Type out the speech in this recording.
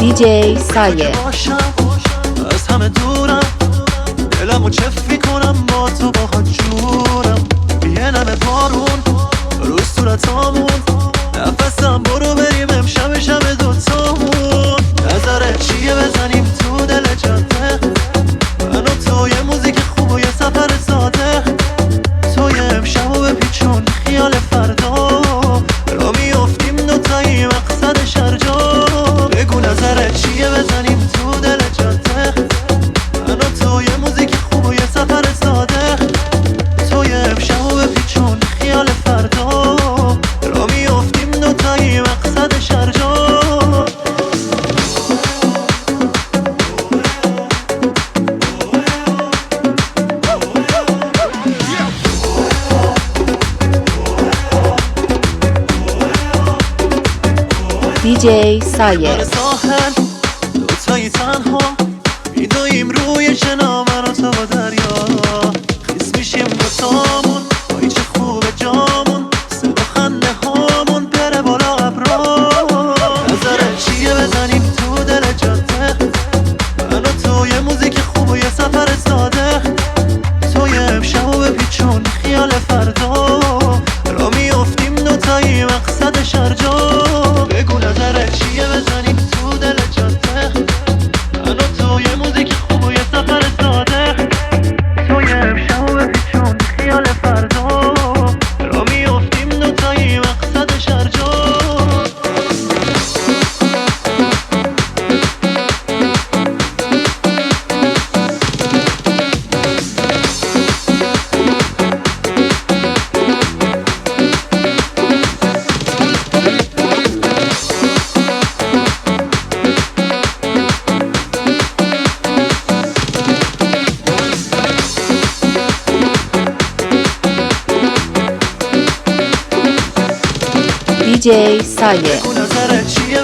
DJ سایه از همه دورم، دلمو چف میکنم با تو باهات جورم. یه نمه بارون رو صورتامون، نفسم برو بریم امشب شب دوتامون. نظرت چیه بزنیم تو دل جاده، من و تو یه موزیک خوب و یه سفر ساده. تو یه امشب و بپیچون خیال فردا، را میافتیم دوتایی مقصد شرجا. بگو نظرت چیه بزنیم تو دل جاده، من و تو یه موزیک خوب و یه سفر ساده. تو یه امشب و بپیچون خیال فردا، را میافتیم دوتایی مقصد شرجا. DJ سایه ساحل دوتایی تنها میدویم روی شنا، من و تو با دریا. خیس میشیم دوتامون با هیچ خوب جامون، صدا خنده هامون بره بالا ابرا. نظرت چیه بزنیم تو دل جاده، من و تو یه موزیک خوب و یه سفر ساده. تو یه امشب و بپیچون خیال فردا، را میافتیم دوتایی مقصد شرجا. بگو نظرت چیه بزنیم تو دل جاده، من و تو یه موزیک خوب و یه سفر ساده. تو یه امشب و بپیچون خیال فردا، را میافتیم دوتایی مقصد شرجا. DJ سایه بگو نظرت چیه